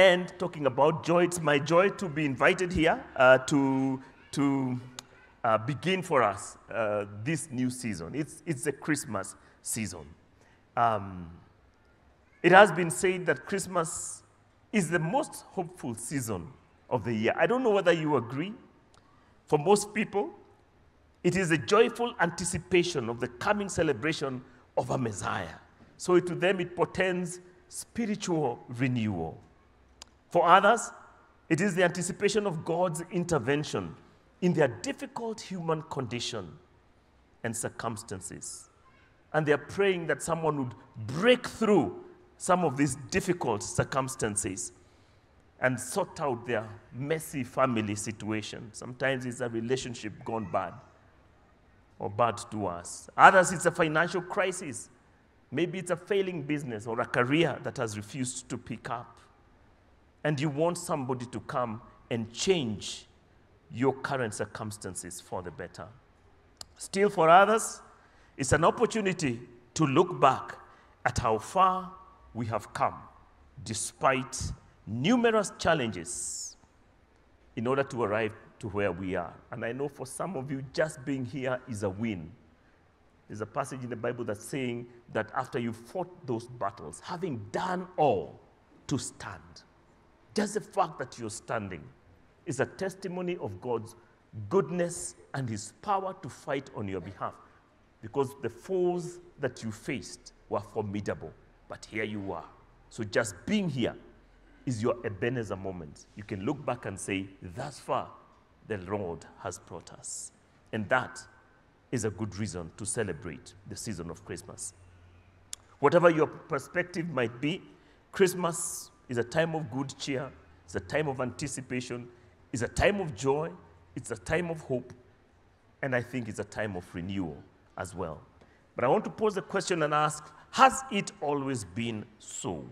And talking about joy, it's my joy to be invited here to begin for us this new season. It's the Christmas season. It has been said that Christmas is the most hopeful season of the year. I don't know whether you agree. For most people, it is a joyful anticipation of the coming celebration of a Messiah. So to them, it portends spiritual renewal. For others, it is the anticipation of God's intervention in their difficult human condition and circumstances. And they are praying that someone would break through some of these difficult circumstances and sort out their messy family situation. Sometimes it's a relationship gone bad or bad to us. Others, it's a financial crisis. Maybe it's a failing business or a career that has refused to pick up. And you want somebody to come and change your current circumstances for the better. Still, for others, it's an opportunity to look back at how far we have come despite numerous challenges in order to arrive to where we are. And I know for some of you, just being here is a win. There's a passage in the Bible that's saying that after you fought those battles, having done all to stand, just the fact that you're standing is a testimony of God's goodness and his power to fight on your behalf. Because the foes that you faced were formidable, but here you are. So just being here is your Ebenezer moment. You can look back and say, thus far, the Lord has brought us. And that is a good reason to celebrate the season of Christmas. Whatever your perspective might be, Christmas is a time of good cheer. It's a time of anticipation. It's a time of joy. It's a time of hope. And I think it's a time of renewal as well. But I want to pose a question and ask, has it always been so?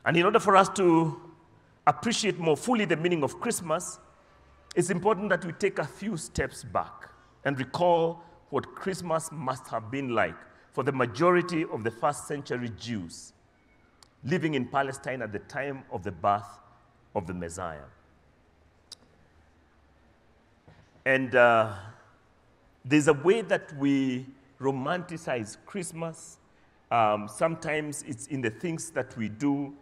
And in order for us to appreciate more fully the meaning of Christmas, it's important that we take a few steps back and recall what Christmas must have been like for the majority of the first century Jews living in Palestine at the time of the birth of the Messiah. And there's a way that we romanticize Christmas. Sometimes it's in the things that we do.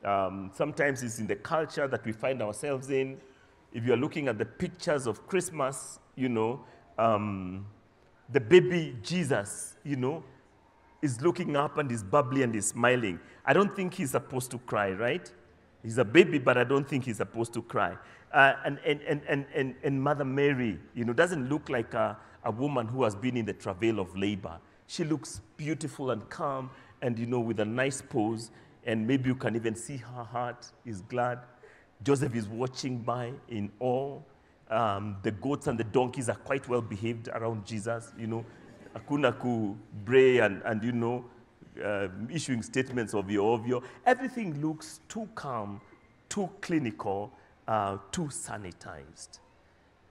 Sometimes it's in the culture that we find ourselves in. If you're looking at the pictures of Christmas, you know, the baby Jesus, you know, is looking up and is bubbly and is smiling. I don't think he's supposed to cry, right? He's a baby, but I don't think he's supposed to cry. And Mother Mary, you know, doesn't look like a woman who has been in the travail of labor. She looks beautiful and calm and, you know, with a nice pose. And maybe you can even see her heart is glad. Joseph is watching by in awe. The goats and the donkeys are quite well behaved around Jesus, you know. Hakuna ku bray and you know, issuing statements of ovyo. Everything looks too calm, too clinical, too sanitized.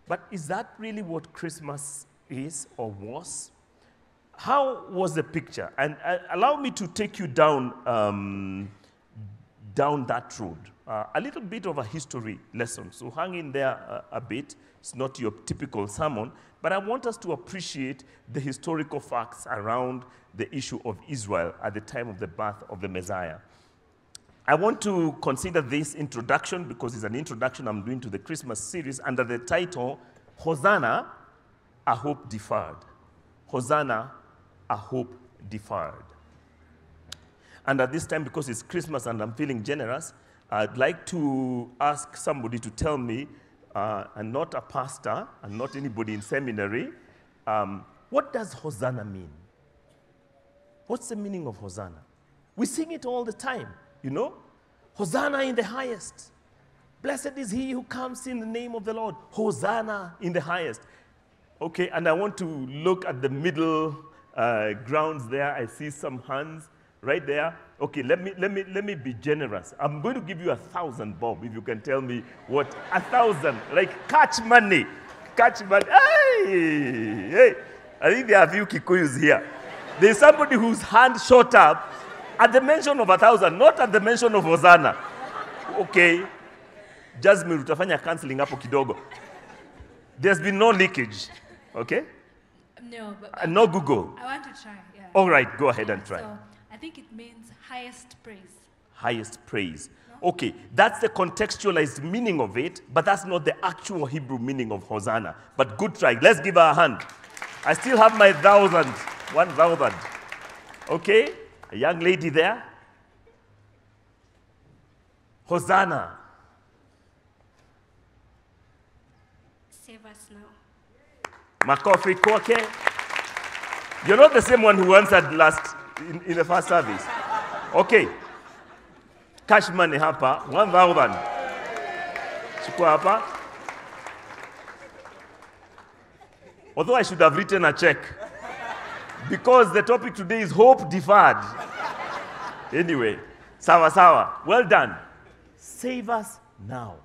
But is that really what Christmas is or was? How was the picture? And allow me to take you down that road. A little bit of a history lesson. So hang in there a bit. It's not your typical sermon, but I want us to appreciate the historical facts around the issue of Israel at the time of the birth of the Messiah. I want to consider this introduction because it's an introduction I'm doing to the Christmas series under the title, Hosanna, a Hope Deferred. Hosanna, a Hope Deferred. And at this time, because it's Christmas and I'm feeling generous, I'd like to ask somebody to tell me, and not a pastor, and not anybody in seminary, what does Hosanna mean? What's the meaning of Hosanna? We sing it all the time, you know? Hosanna in the highest. Blessed is he who comes in the name of the Lord. Hosanna in the highest. Okay, and I want to look at the middle grounds there. I see some hands right there. Okay, let me be generous. I'm going to give you 1,000 bob if you can tell me what 1,000, like catch money. Catch money. Hey, hey. I think there are a few Kikuyus here. There's somebody whose hand shot up at the mention of 1,000, not at the mention of Hosanna. Okay. Jasmine, utafanya counseling hapo kidogo. There's been no leakage. Okay? No, but No Google. I want to try. Yeah. All right, go ahead and try. So I think it means highest praise. Highest praise. No? Okay, that's the contextualized meaning of it, but that's not the actual Hebrew meaning of Hosanna. But good try. Let's give her a hand. I still have my 1,000. Okay, a young lady there. Hosanna. Save us now. Makofi kwake. You're not the same one who answered last in the first service. Okay. Cash money hapa, 1,000. Chukua hapa. Although I should have written a check. Because the topic today is hope deferred. Anyway, sawa sawa. Well done. Save us now.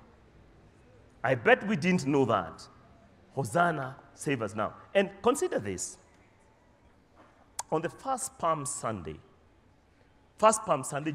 I bet we didn't know that. Hosanna, save us now. And consider this. On the first Palm Sunday,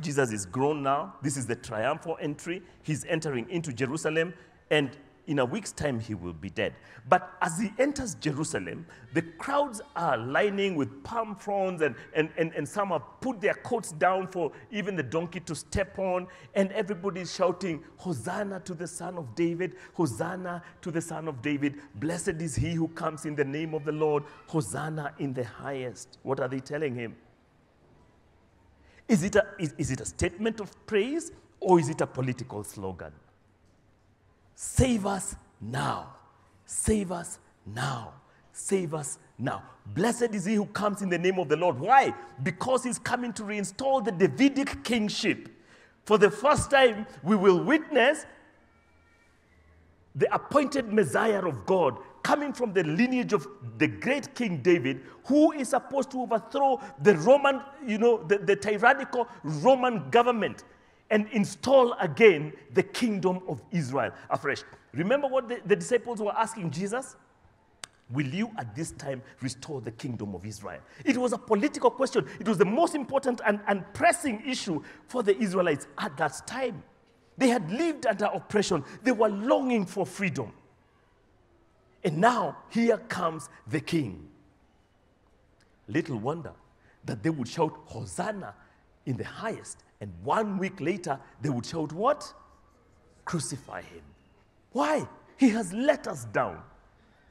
Jesus is grown now. This is the triumphal entry. He's entering into Jerusalem, and in a week's time, he will be dead. But as he enters Jerusalem, the crowds are lining with palm fronds, and some have put their coats down for even the donkey to step on, and everybody is shouting, Hosanna to the Son of David, Hosanna to the Son of David. Blessed is he who comes in the name of the Lord, Hosanna in the highest. What are they telling him? Is it a statement of praise, or is it a political slogan? Save us now. Save us now. Save us now. Blessed is he who comes in the name of the Lord. Why? Because he's coming to reinstall the Davidic kingship. For the first time, we will witness the appointed Messiah of God coming from the lineage of the great King David, who is supposed to overthrow the Roman, the tyrannical Roman government and install again the kingdom of Israel afresh. Remember what the disciples were asking Jesus? Will you at this time restore the kingdom of Israel? It was a political question. It was the most important and pressing issue for the Israelites at that time. They had lived under oppression. They were longing for freedom. And now, here comes the king. Little wonder that they would shout, Hosanna in the highest. And 1 week later, they would shout what? Crucify him. Why? He has let us down.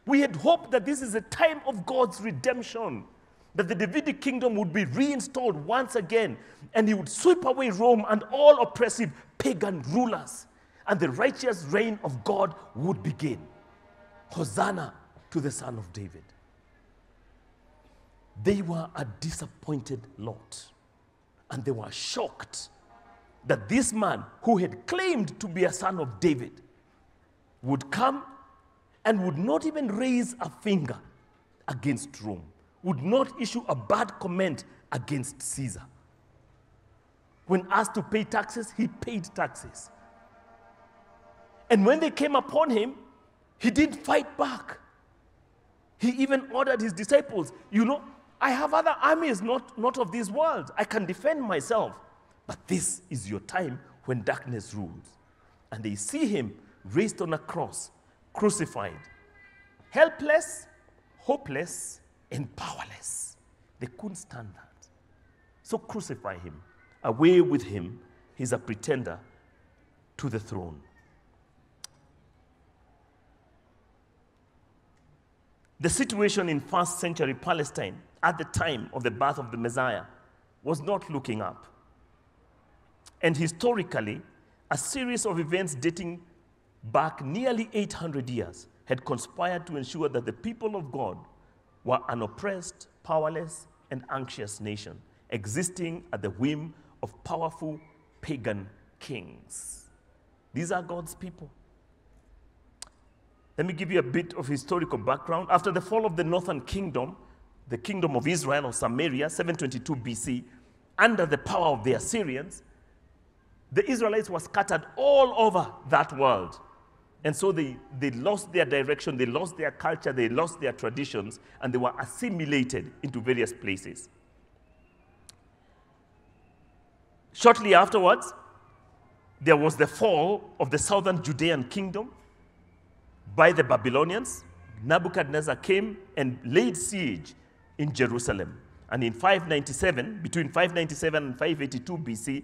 We had hoped that this is a time of God's redemption, that the Davidic kingdom would be reinstalled once again, and he would sweep away Rome and all oppressive pagan rulers, and the righteous reign of God would begin. Hosanna to the Son of David. They were a disappointed lot. And they were shocked that this man who had claimed to be a son of David would come and would not even raise a finger against Rome, would not issue a bad comment against Caesar. When asked to pay taxes, he paid taxes. And when they came upon him, he didn't fight back. He even ordered his disciples, I have other armies not of this world. I can defend myself. But this is your time when darkness rules. And they see him raised on a cross, crucified, helpless, hopeless, and powerless. They couldn't stand that. So crucify him. Away with him. He's a pretender to the throne. The situation in first century Palestine at the time of the birth of the Messiah was not looking up. And historically, a series of events dating back nearly 800 years had conspired to ensure that the people of God were an oppressed, powerless, and anxious nation, existing at the whim of powerful pagan kings. These are God's people. Let me give you a bit of historical background. After the fall of the northern kingdom, the kingdom of Israel or Samaria, 722 BC, under the power of the Assyrians, the Israelites were scattered all over that world. And so they lost their direction, they lost their culture, they lost their traditions, and they were assimilated into various places. Shortly afterwards, there was the fall of the southern Judean kingdom by the Babylonians. Nebuchadnezzar came and laid siege in Jerusalem. And in 597, between 597 and 582 BC,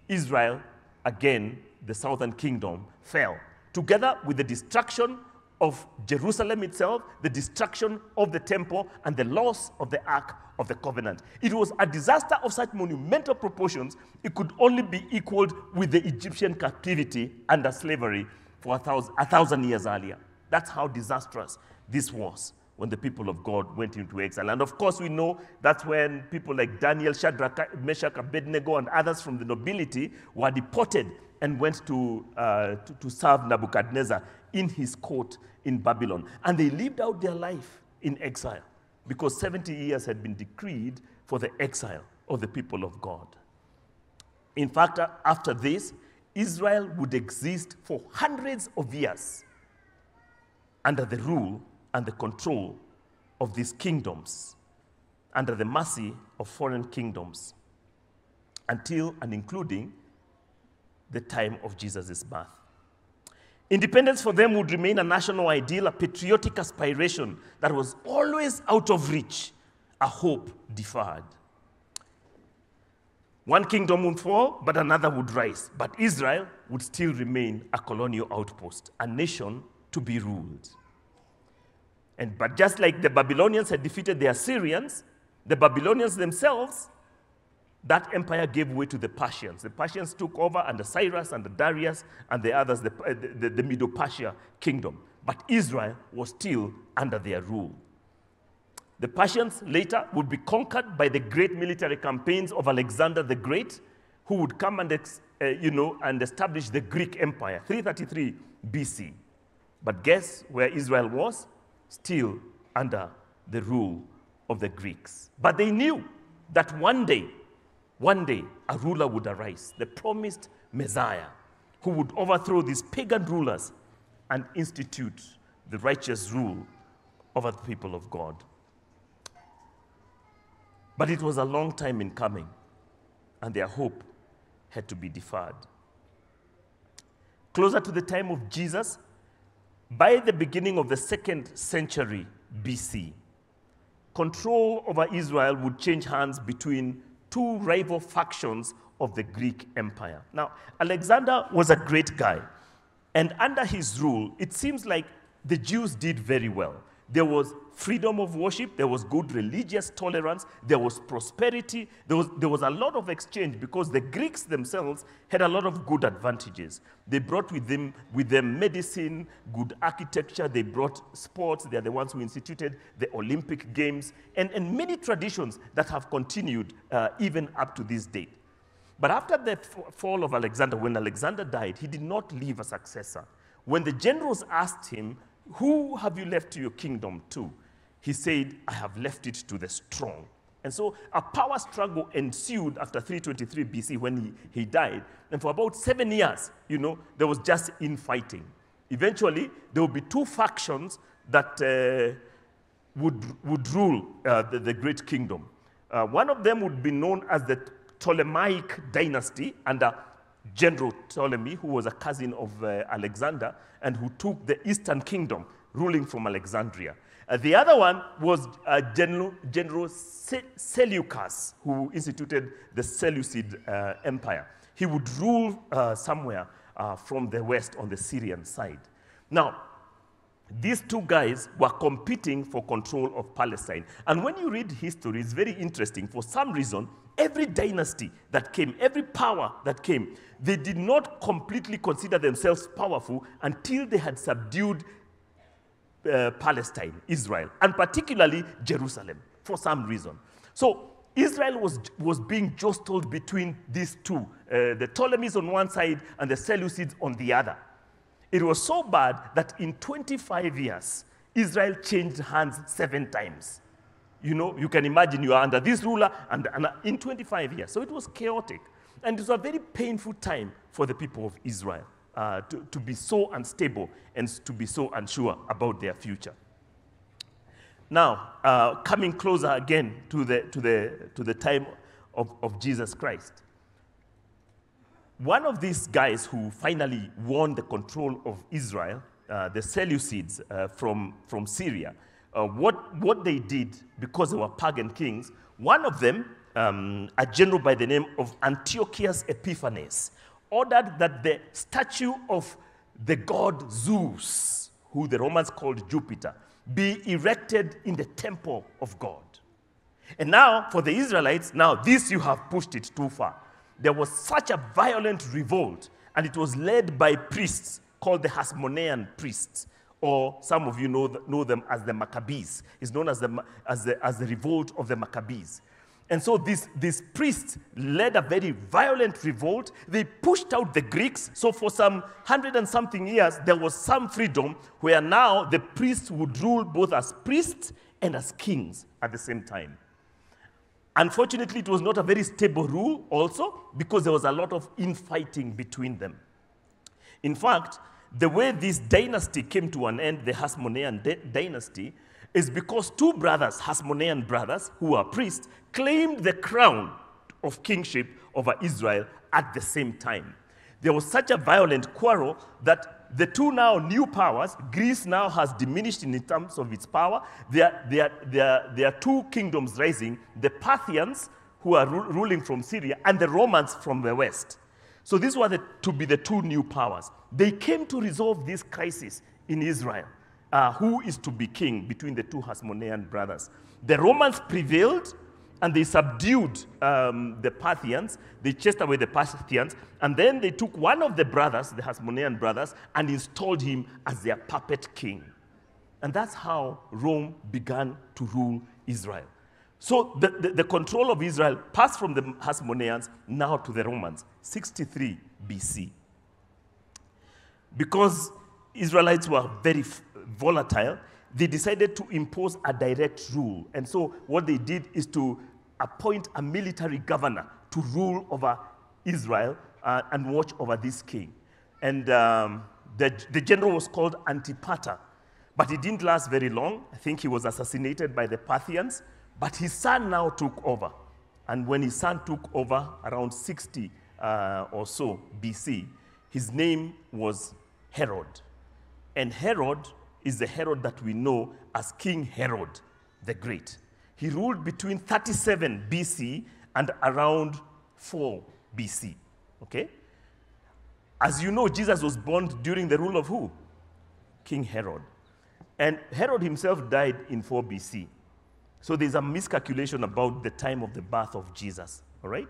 Israel, again, the southern kingdom, fell. Together with the destruction of Jerusalem itself, the destruction of the temple, and the loss of the Ark of the Covenant. It was a disaster of such monumental proportions, it could only be equaled with the Egyptian captivity under slavery for a thousand years earlier. That's how disastrous this was when the people of God went into exile. And of course, we know that's when people like Daniel, Shadrach, Meshach, Abednego, and others from the nobility were deported and went to serve Nebuchadnezzar in his court in Babylon. And they lived out their life in exile because 70 years had been decreed for the exile of the people of God. In fact, after this, Israel would exist for hundreds of years under the rule and the control of these kingdoms, under the mercy of foreign kingdoms, until and including the time of Jesus' birth. Independence for them would remain a national ideal, a patriotic aspiration that was always out of reach, a hope deferred. One kingdom would fall, but another would rise. But Israel would still remain a colonial outpost, a nation to be ruled. But just like the Babylonians had defeated the Assyrians, the Babylonians themselves, that empire gave way to the Persians. The Persians took over under Cyrus and Darius and the others, the Medo-Persia kingdom. But Israel was still under their rule. The Persians later would be conquered by the great military campaigns of Alexander the Great, who would come and, and establish the Greek Empire, 333 BC. But guess where Israel was? Still under the rule of the Greeks. But they knew that one day, a ruler would arise, the promised Messiah, who would overthrow these pagan rulers and institute the righteous rule over the people of God. But it was a long time in coming, and their hope had to be deferred. Closer to the time of Jesus, by the beginning of the 2nd century BC, control over Israel would change hands between two rival factions of the Greek Empire. Now, Alexander was a great guy, and under his rule, it seems like the Jews did very well. There was freedom of worship, there was good religious tolerance, there was prosperity, there was a lot of exchange because the Greeks themselves had a lot of good advantages. They brought with them medicine, good architecture, they brought sports, they are the ones who instituted the Olympic Games, and many traditions that have continued even up to this date. But after the fall of Alexander, when Alexander died, he did not leave a successor. When the generals asked him, "Who have you left your kingdom to?" he said, "I have left it to the strong." And so a power struggle ensued after 323 BC when he died. And for about 7 years, there was just infighting. Eventually, there would be two factions that would rule the great kingdom. One of them would be known as the Ptolemaic dynasty under General Ptolemy, who was a cousin of Alexander, and who took the Eastern Kingdom, ruling from Alexandria. The other one was General Seleucus, who instituted the Seleucid Empire. He would rule somewhere from the west on the Syrian side. Now, these two guys were competing for control of Palestine. And when you read history, it's very interesting. For some reason, every dynasty that came, every power that came, they did not completely consider themselves powerful until they had subdued Palestine, Israel, and particularly Jerusalem, for some reason. So Israel was being jostled between these two, the Ptolemies on one side and the Seleucids on the other. It was so bad that in 25 years, Israel changed hands 7 times. You can imagine you are under this ruler and in 25 years. So it was chaotic. And it was a very painful time for the people of Israel to be so unstable and to be so unsure about their future. Now, coming closer again to the time of Jesus Christ. one of these guys who finally won the control of Israel, the Seleucids from Syria, what they did, because they were pagan kings, one of them, a general by the name of Antiochus Epiphanes, ordered that the statue of the god Zeus, who the Romans called Jupiter, be erected in the temple of God. And now, for the Israelites, now this you have pushed it too far. There was such a violent revolt, and it was led by priests called the Hasmonean priests, or some of you know them as the Maccabees. It's known as the revolt of the Maccabees. And so these priests led a very violent revolt. They pushed out the Greeks. So for some 100 and something years, there was some freedom where now the priests would rule both as priests and as kings at the same time. Unfortunately, it was not a very stable rule also, because there was a lot of infighting between them. In fact, the way this dynasty came to an end, the Hasmonean dynasty, is because two brothers, Hasmonean brothers, who are priests, claimed the crown of kingship over Israel at the same time. There was such a violent quarrel that the two now new powers, Greece now has diminished in terms of its power. There are two kingdoms rising, the Parthians, who are ruling from Syria, and the Romans from the west. So these were to be the two new powers. They came to resolve this crisis in Israel. Who is to be king between the two Hasmonean brothers. The Romans prevailed, and they subdued the Parthians. They chased away the Parthians, and then they took one of the brothers, the Hasmonean brothers, and installed him as their puppet king. And that's how Rome began to rule Israel. So the control of Israel passed from the Hasmoneans now to the Romans, 63 BC. Because Israelites were very volatile, they decided to impose a direct rule. And so what they did is to appoint a military governor to rule over Israel and watch over this king. And the general was called Antipater. But it didn't last very long. I think he was assassinated by the Parthians. But his son now took over. And when his son took over around 60 or so BC, his name was Herod. And Herod is the Herod that we know as King Herod the Great. He ruled between 37 BC and around 4 BC, okay? As you know, Jesus was born during the rule of who? King Herod. And Herod himself died in 4 BC. So there's a miscalculation about the time of the birth of Jesus, all right?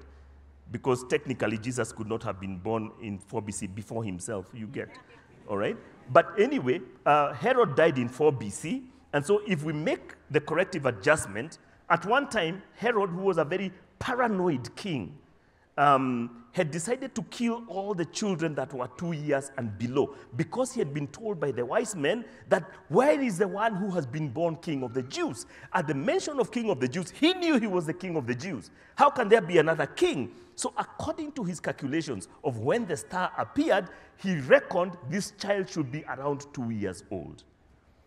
Because technically, Jesus could not have been born in 4 BC before himself, you get, all right? But anyway, Herod died in 4 BC, and so if we make the corrective adjustment, at one time, Herod, who was a very paranoid king, had decided to kill all the children that were 2 years and below, because he had been told by the wise men that where is the one who has been born king of the Jews? At the mention of king of the Jews, he knew he was the king of the Jews. How can there be another king? So according to his calculations of when the star appeared, he reckoned this child should be around 2 years old.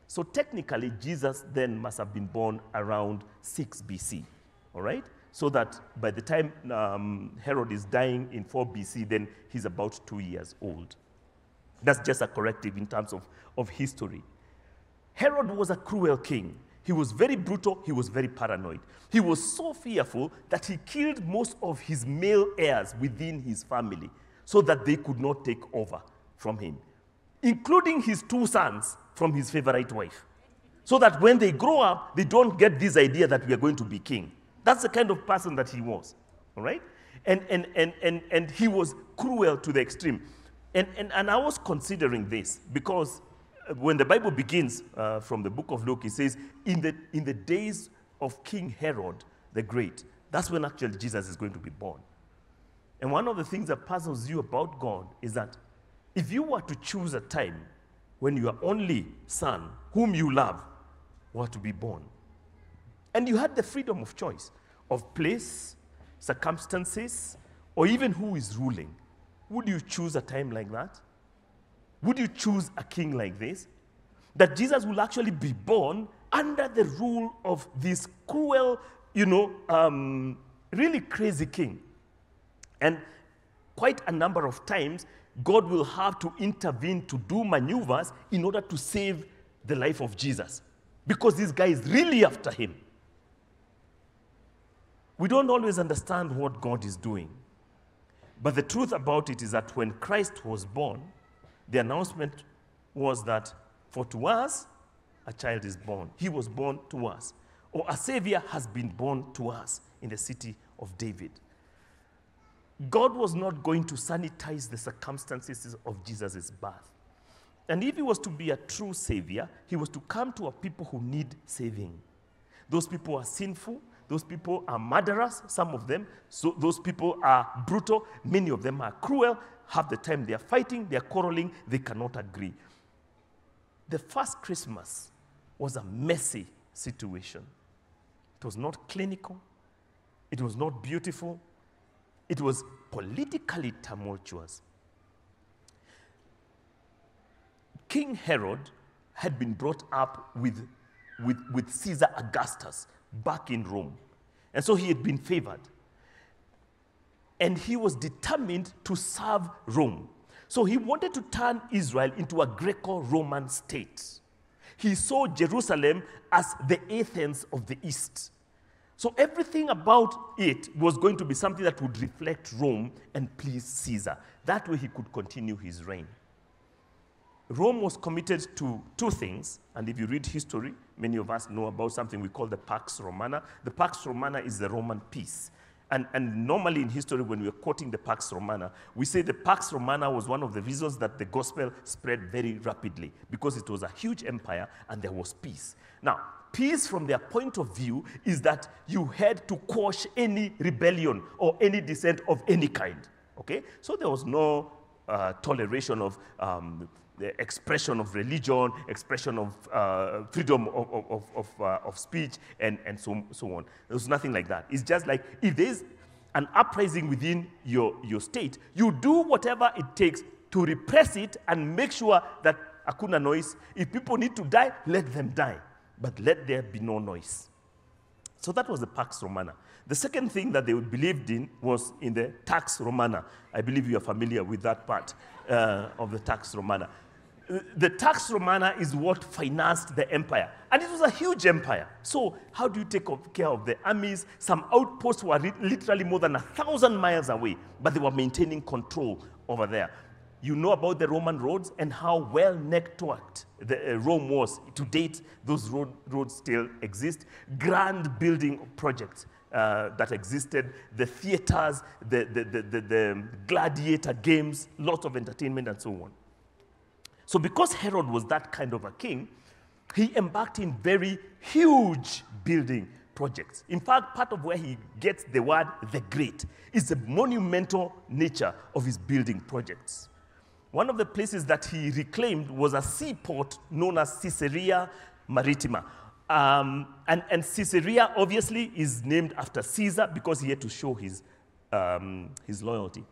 So technically, Jesus then must have been born around 6 BC, all right? So that by the time Herod is dying in 4 BC, then he's about 2 years old. That's just a corrective in terms of history. Herod was a cruel king. He was very brutal. He was very paranoid. He was so fearful that he killed most of his male heirs within his family so that they could not take over from him, including his 2 sons from his favorite wife, so that when they grow up, they don't get this idea that we are going to be king. That's the kind of person that he was, all right? And he was cruel to the extreme. And I was considering this because when the Bible begins from the book of Luke, it says, in the days of King Herod the Great, that's when actually Jesus is going to be born. And one of the things that puzzles you about God is that if you were to choose a time when your only son, whom you love, were to be born, and you had the freedom of choice of place, circumstances, or even who is ruling, would you choose a time like that? Would you choose a king like this? That Jesus will actually be born under the rule of this cruel, really crazy king. And quite a number of times, God will have to intervene to do maneuvers in order to save the life of Jesus, because this guy is really after him. We don't always understand what God is doing. But the truth about it is that when Christ was born, the announcement was that for to us, a child is born. He was born to us. Or a Savior has been born to us in the city of David. God was not going to sanitize the circumstances of Jesus' birth. And if he was to be a true Savior, he was to come to a people who need saving. Those people are sinful. Those people are murderers, some of them. So those people are brutal. Many of them are cruel. Half the time they are fighting, they are quarreling, they cannot agree. The first Christmas was a messy situation. It was not clinical. It was not beautiful. It was politically tumultuous. King Herod had been brought up with Caesar Augustus back in Rome. And so he had been favored. And he was determined to serve Rome. So he wanted to turn Israel into a Greco-Roman state. He saw Jerusalem as the Athens of the East. So everything about it was going to be something that would reflect Rome and please Caesar. That way he could continue his reign. Rome was committed to two things, and if you read history, many of us know about something we call the Pax Romana. The Pax Romana is the Roman peace. And normally in history, when we're quoting the Pax Romana, we say the Pax Romana was one of the reasons that the gospel spread very rapidly, because it was a huge empire and there was peace. Now, peace from their point of view is that you had to quash any rebellion or any dissent of any kind, okay? So there was no toleration of the expression of religion, expression of freedom of speech, and so on. There was nothing like that. It's just like if there's an uprising within your state, you do whatever it takes to repress it and make sure that hakuna noise. If people need to die, let them die, but let there be no noise. So that was the Pax Romana. The second thing that they believed in was in the Tax Romana. I believe you are familiar with that part of the Tax Romana. The Tax Romana is what financed the empire. And it was a huge empire. So how do you take care of the armies? Some outposts were literally more than 1,000 miles away, but they were maintaining control over there. You know about the Roman roads and how well networked Rome was. To date, those roads still exist. Grand building projects that existed, the theaters, the gladiator games, lots of entertainment and so on. So because Herod was that kind of a king, he embarked in very huge building projects. In fact, part of where he gets the word the Great is the monumental nature of his building projects. One of the places that he reclaimed was a seaport known as Caesarea Maritima. And Caesarea obviously is named after Caesar because he had to show his loyalty.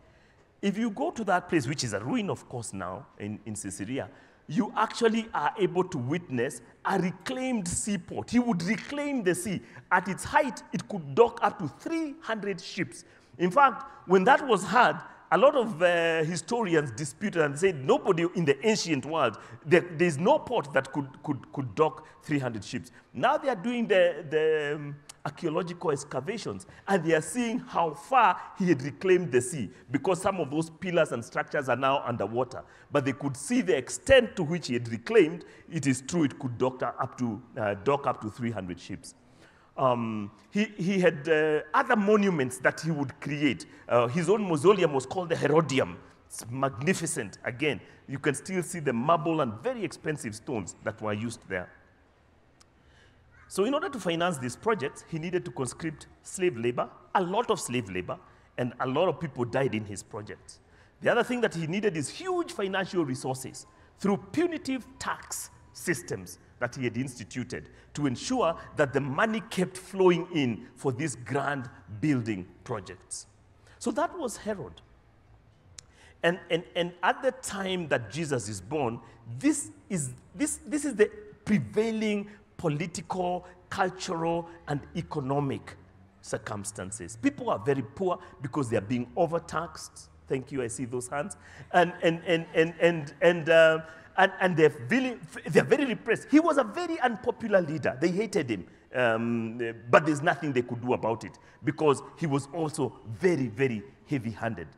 If you go to that place, which is a ruin, of course, now in Caesarea, you actually are able to witness a reclaimed seaport. He would reclaim the sea. At its height, it could dock up to 300 ships. In fact, when that was heard, a lot of historians disputed and said nobody in the ancient world, there's no port that could dock 300 ships. Now they are doing the archaeological excavations, and they are seeing how far he had reclaimed the sea, because some of those pillars and structures are now underwater. But they could see the extent to which he had reclaimed. It is true it could dock up to 300 ships. He had other monuments that he would create. His own mausoleum was called the Herodium. It's magnificent. Again, you can still see the marble and very expensive stones that were used there. So in order to finance this project, he needed to conscript slave labor, a lot of slave labor, and a lot of people died in his project. The other thing that he needed is huge financial resources through punitive tax systems that he had instituted to ensure that the money kept flowing in for these grand building projects. So that was Herod. And at the time that Jesus is born, this is the prevailing political, cultural, and economic circumstances. People are very poor because they are being overtaxed. Thank you. I see those hands. And they're very repressed. He was a very unpopular leader. They hated him. But there's nothing they could do about it because he was also very, very heavy-handed.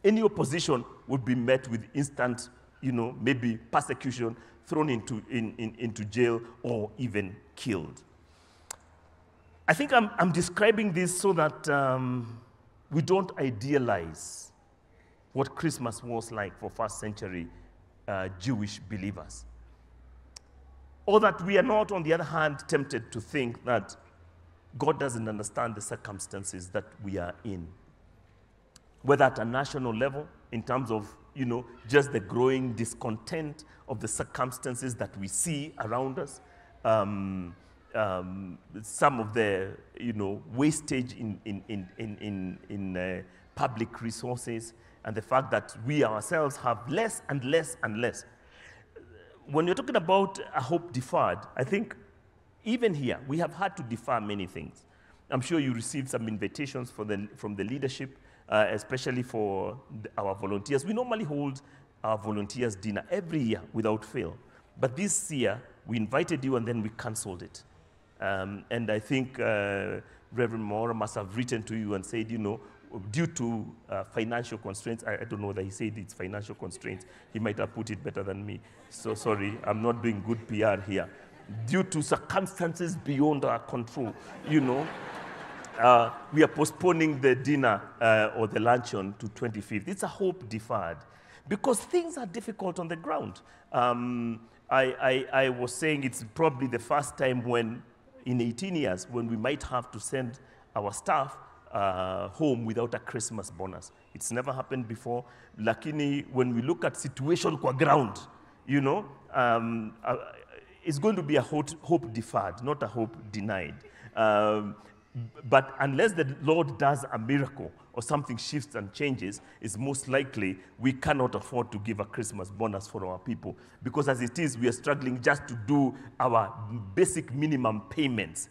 Any opposition would be met with instant, maybe persecution, thrown into jail, or even killed. I think I'm describing this so that we don't idealize what Christmas was like for first century Jewish believers. Or that we are not, on the other hand, tempted to think that God doesn't understand the circumstances that we are in. Whether at a national level, in terms of, just the growing discontent of the circumstances that we see around us, some of the, wastage in public resources, and the fact that we ourselves have less and less and less. When you're talking about a hope deferred, I think even here, we have had to defer many things. I'm sure you received some invitations from the leadership, especially for our volunteers. We normally hold our volunteers dinner every year without fail. But this year, we invited you and then we canceled it. And I think Reverend Maura must have written to you and said, due to financial constraints, I don't know whether he said it's financial constraints. He might have put it better than me. So sorry, I'm not doing good PR here. Due to circumstances beyond our control, we are postponing the dinner or the luncheon to 25th. It's a hope deferred because things are difficult on the ground. I was saying it's probably the first time in 18 years, when we might have to send our staff home without a Christmas bonus. It's never happened before. Lakini, when we look at situation kwa ground, it's going to be a hope deferred, not a hope denied. But unless the Lord does a miracle or something shifts and changes, it's most likely we cannot afford to give a Christmas bonus for our people. Because as it is, we are struggling just to do our basic minimum payments,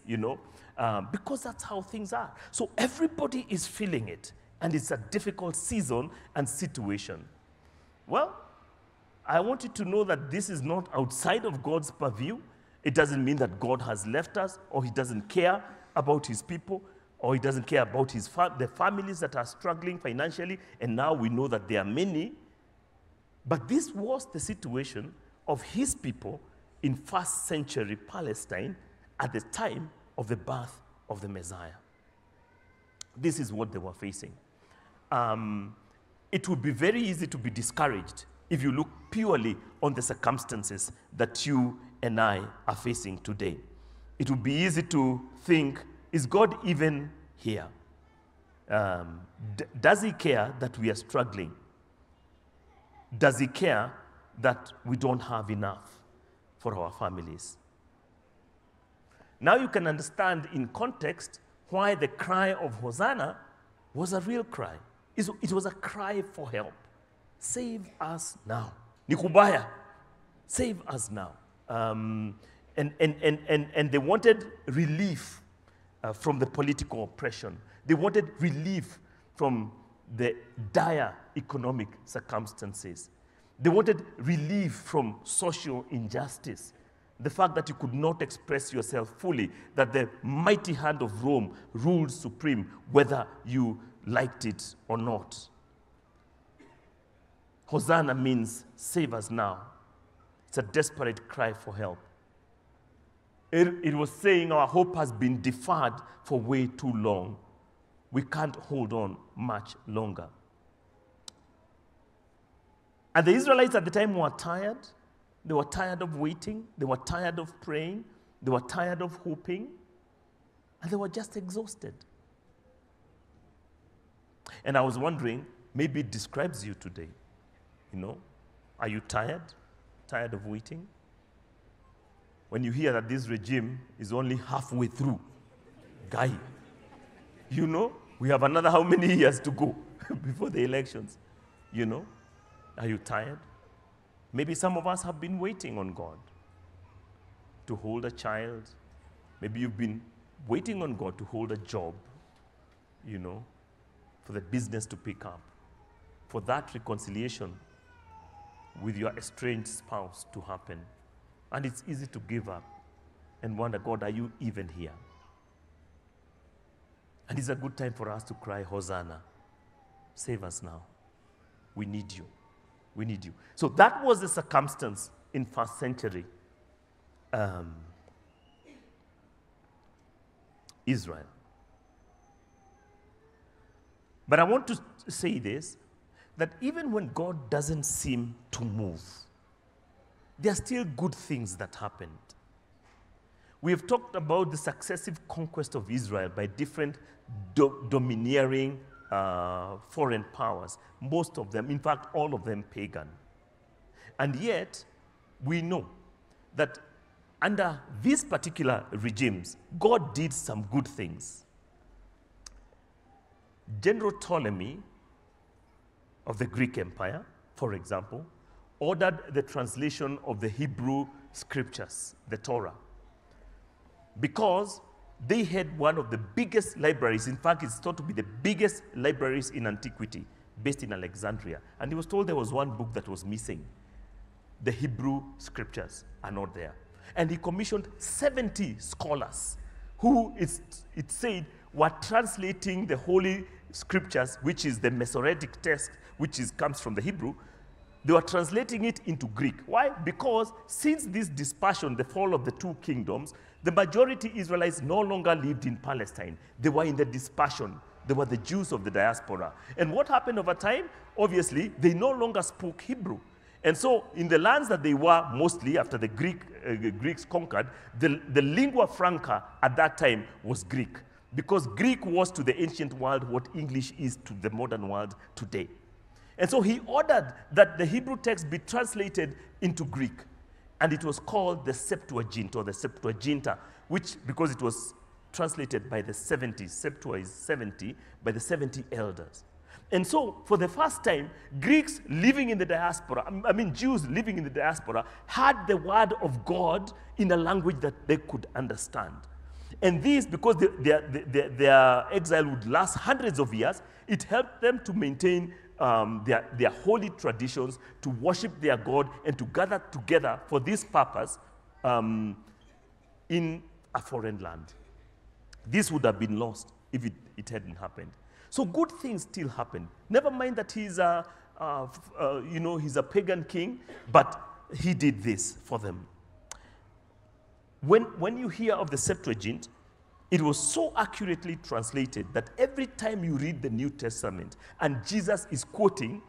because that's how things are. So everybody is feeling it, and it's a difficult season and situation. Well, I want you to know that this is not outside of God's purview. It doesn't mean that God has left us, or he doesn't care about his people, or he doesn't care about the families that are struggling financially, and now we know that there are many. But this was the situation of his people in first century Palestine at the time of the birth of the Messiah. This is what they were facing. It would be very easy to be discouraged if you look purely on the circumstances that you and I are facing today. It would be easy to think, is God even here? Does he care that we are struggling? Does he care that we don't have enough for our families? Now you can understand in context why the cry of Hosanna was a real cry. It was a cry for help. Save us now. Nikubaya, save us now. And they wanted relief from the political oppression. They wanted relief from the dire economic circumstances. They wanted relief from social injustice. The fact that you could not express yourself fully, that the mighty hand of Rome ruled supreme, whether you liked it or not. Hosanna means save us now. It's a desperate cry for help. It was saying our hope has been deferred for way too long. We can't hold on much longer. And the Israelites at the time were tired. They were tired of waiting. They were tired of praying. They were tired of hoping. And they were just exhausted. And I was wondering, maybe it describes you today. Are you tired? Tired of waiting? When you hear that this regime is only halfway through, guy, we have another how many years to go before the elections? Are you tired? Maybe some of us have been waiting on God to hold a child. Maybe you've been waiting on God to hold a job, for the business to pick up. for that reconciliation with your estranged spouse to happen. And it's easy to give up and wonder, God, are you even here? And it's a good time for us to cry, Hosanna, save us now. We need you. We need you. So that was the circumstance in first century Israel. But I want to say this, that even when God doesn't seem to move, there are still good things that happened. We have talked about the successive conquest of Israel by different domineering foreign powers, most of them, in fact, all of them pagan. And yet, we know that under these particular regimes, God did some good things. General Ptolemy of the Greek Empire, for example, ordered the translation of the Hebrew scriptures, the Torah, because they had one of the biggest libraries. In fact, it's thought to be the biggest libraries in antiquity, based in Alexandria. And he was told there was one book that was missing. The Hebrew scriptures are not there. And he commissioned 70 scholars who, it said, were translating the Holy Scriptures, which is the Masoretic text, which comes from the Hebrew. They were translating it into Greek. Why? Because since this dispersion, the fall of the two kingdoms, the majority Israelites no longer lived in Palestine. They were in the dispersion. They were the Jews of the diaspora. And what happened over time? Obviously, they no longer spoke Hebrew. And so, in the lands that they were mostly, after the Greeks conquered, the lingua franca at that time was Greek. Because Greek was to the ancient world what English is to the modern world today. And so he ordered that the Hebrew text be translated into Greek. And it was called the Septuagint, or the Septuaginta, which, because it was translated by the 70, Septua is 70, by the 70 elders. And so, for the first time, Greeks living in the diaspora, Jews living in the diaspora, had the word of God in a language that they could understand. And this, because their exile would last hundreds of years, it helped them to maintain their holy traditions, to worship their God, and to gather together for this purpose in a foreign land. This would have been lost if it hadn't happened. So good things still happen. Never mind that he's a pagan king, but he did this for them. When you hear of the Septuagint, it was so accurately translated that every time you read the New Testament and Jesus is quoting,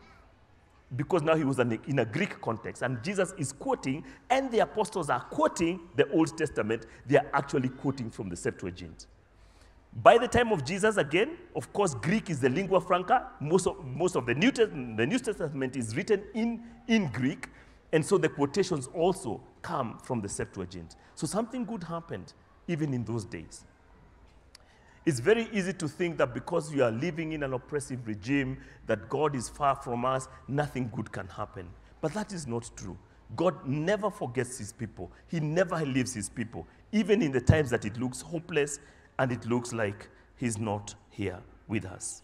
because now he was in a Greek context, and Jesus is quoting, and the apostles are quoting the Old Testament, they are actually quoting from the Septuagint. By the time of Jesus, again, of course, Greek is the lingua franca. Most of the New Testament is written in Greek, and so the quotations also come from the Septuagint. So something good happened even in those days. It's very easy to think that because we are living in an oppressive regime, that God is far from us, nothing good can happen. But that is not true. God never forgets his people. He never leaves his people, even in the times that it looks hopeless and it looks like he's not here with us.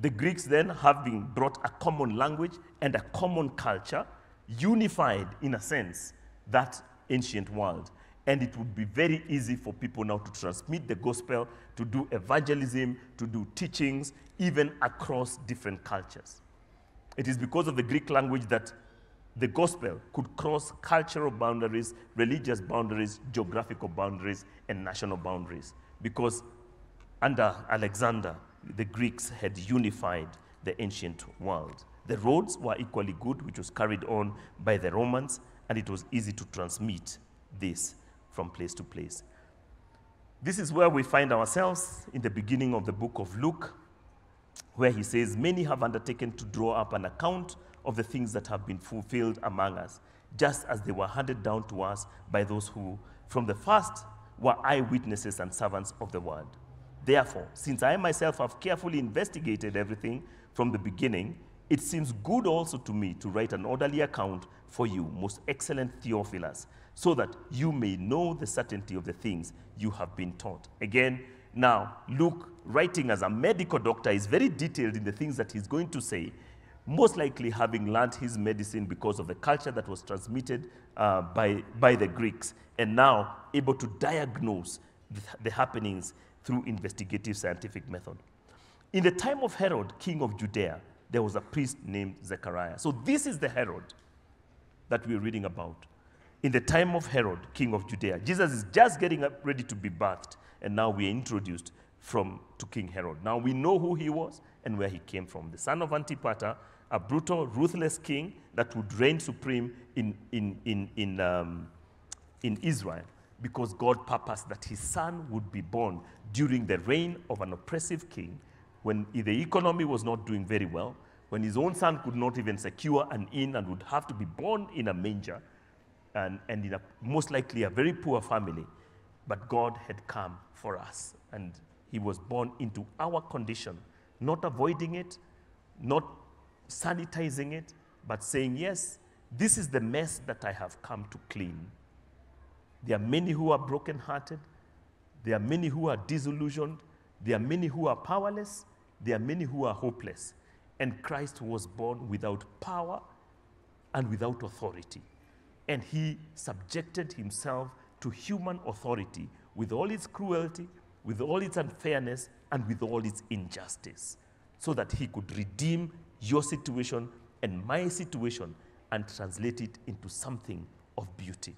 The Greeks then, having brought a common language and a common culture, unified, in a sense, that ancient world. And it would be very easy for people now to transmit the gospel, to do evangelism, to do teachings, even across different cultures. It is because of the Greek language that the gospel could cross cultural boundaries, religious boundaries, geographical boundaries, and national boundaries. Because under Alexander, the Greeks had unified the ancient world. The roads were equally good, which was carried on by the Romans, and it was easy to transmit this from place to place. This is where we find ourselves in the beginning of the book of Luke, where he says, many have undertaken to draw up an account of the things that have been fulfilled among us, just as they were handed down to us by those who, from the first, were eyewitnesses and servants of the word. Therefore, since I myself have carefully investigated everything from the beginning, it seems good also to me to write an orderly account for you, most excellent Theophilus, so that you may know the certainty of the things you have been taught. Again, Now, Luke, writing as a medical doctor, is very detailed in the things that he's going to say, most likely having learned his medicine because of the culture that was transmitted by the Greeks, and now able to diagnose the happenings through investigative scientific method. In the time of Herod, king of Judea, there was a priest named Zechariah. So this is the Herod that we're reading about. In the time of Herod, king of Judea, Jesus is just getting up ready to be birthed, and now we are introduced to King Herod. Now we know who he was and where he came from. The son of Antipater, a brutal, ruthless king that would reign supreme in Israel, because God purposed that his son would be born during the reign of an oppressive king, when the economy was not doing very well, when his own son could not even secure an inn and would have to be born in a manger, and in most likely a very poor family. But God had come for us, and he was born into our condition, not avoiding it, not sanitizing it, but saying, yes, this is the mess that I have come to clean. There are many who are brokenhearted. There are many who are disillusioned. There are many who are powerless. There are many who are hopeless. And Christ was born without power and without authority. And he subjected himself to human authority with all its cruelty, with all its unfairness, and with all its injustice, so that he could redeem your situation and my situation and translate it into something of beauty.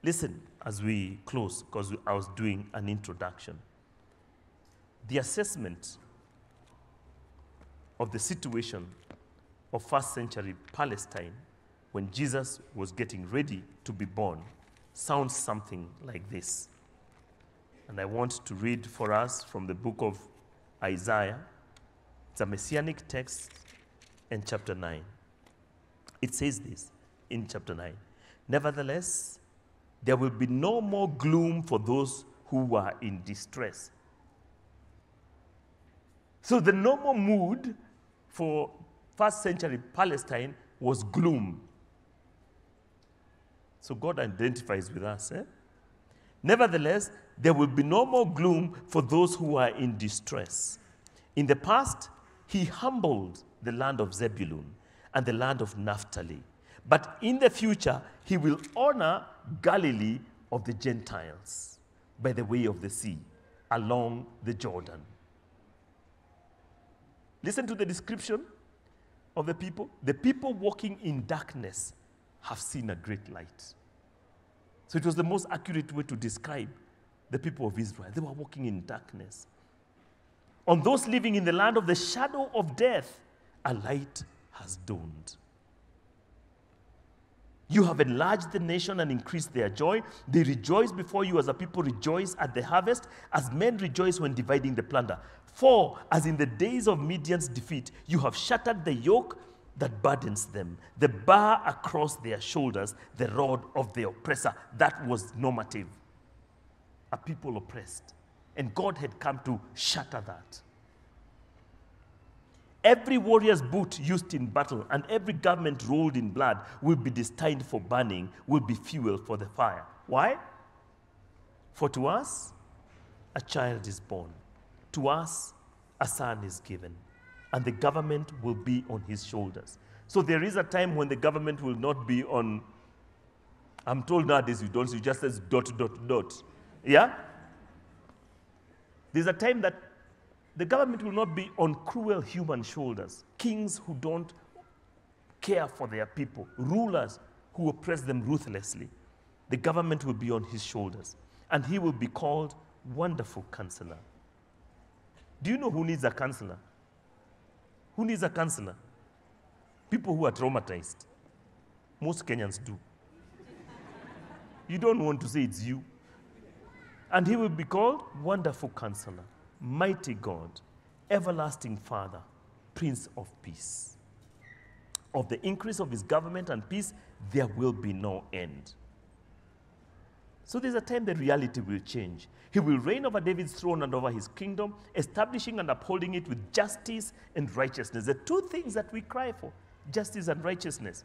Listen, as we close, because I was doing an introduction. The assessment of the situation of first century Palestine when Jesus was getting ready to be born sounds something like this. And I want to read for us from the book of Isaiah. It's a messianic text in chapter 9. It says this in chapter 9. Nevertheless, there will be no more gloom for those who are in distress. So the normal mood for first century Palestine was gloom. So God identifies with us. Nevertheless, there will be no more gloom for those who are in distress. In the past, he humbled the land of Zebulun and the land of Naphtali. But in the future, he will honor Galilee of the Gentiles by the way of the sea, along the Jordan. Listen to the description of the people. The people walking in darkness have seen a great light. So it was the most accurate way to describe the people of Israel. They were walking in darkness. On those living in the land of the shadow of death, a light has dawned. You have enlarged the nation and increased their joy. They rejoice before you as a people rejoice at the harvest, as men rejoice when dividing the plunder. For, as in the days of Midian's defeat, you have shattered the yoke that burdens them, the bar across their shoulders, the rod of the oppressor. That was normative. A people oppressed. And God had come to shatter that. Every warrior's boot used in battle and every garment rolled in blood will be destined for burning, will be fuel for the fire. Why? For to us a child is born, to us a son is given, and the government will be on his shoulders. So there is a time when the government will not be on, I'm told nowadays you don't, you just says ... Yeah? There's a time that the government will not be on cruel human shoulders. Kings who don't care for their people, rulers who oppress them ruthlessly. The government will be on his shoulders, and he will be called Wonderful Counselor. Do you know who needs a counselor? Who needs a counselor? People who are traumatized. Most Kenyans do. You don't want to say it's you. And he will be called Wonderful Counselor, Mighty God, Everlasting Father, Prince of Peace. Of the increase of his government and peace, there will be no end. So there's a time that reality will change. He will reign over David's throne and over his kingdom, establishing and upholding it with justice and righteousness. The two things that we cry for, justice and righteousness.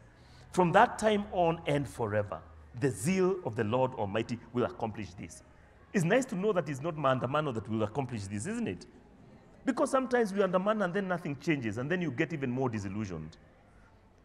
From that time on and forever, the zeal of the Lord Almighty will accomplish this. It's nice to know that it's not maandamano that will accomplish this, isn't it? Because sometimes we undermine and then nothing changes, and then you get even more disillusioned.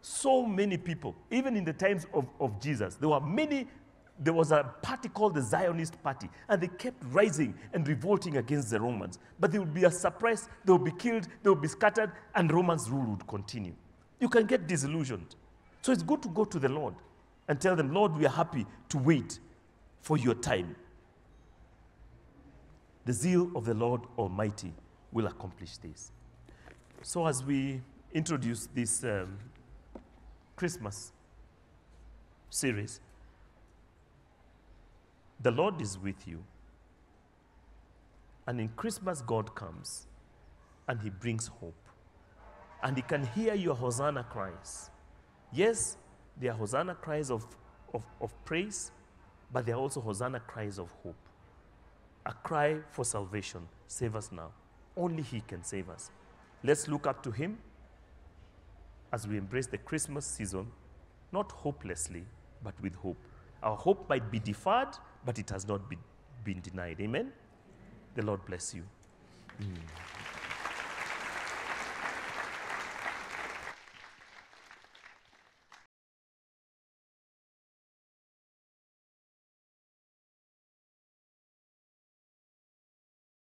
So many people, even in the times of Jesus, there was a party called the Zionist Party, and they kept rising and revolting against the Romans. But they would be suppressed, they would be killed, they would be scattered, and Romans' rule would continue. You can get disillusioned. So it's good to go to the Lord and tell them, Lord, we are happy to wait for your time. The zeal of the Lord Almighty will accomplish this. So as we introduce this Christmas series, the Lord is with you. And in Christmas, God comes and he brings hope. And he can hear your Hosanna cries. Yes, there are Hosanna cries of praise, but there are also Hosanna cries of hope. A cry for salvation. Save us now. Only he can save us. Let's look up to him as we embrace the Christmas season, not hopelessly, but with hope. Our hope might be deferred, but it has not been denied. Amen? The Lord bless you.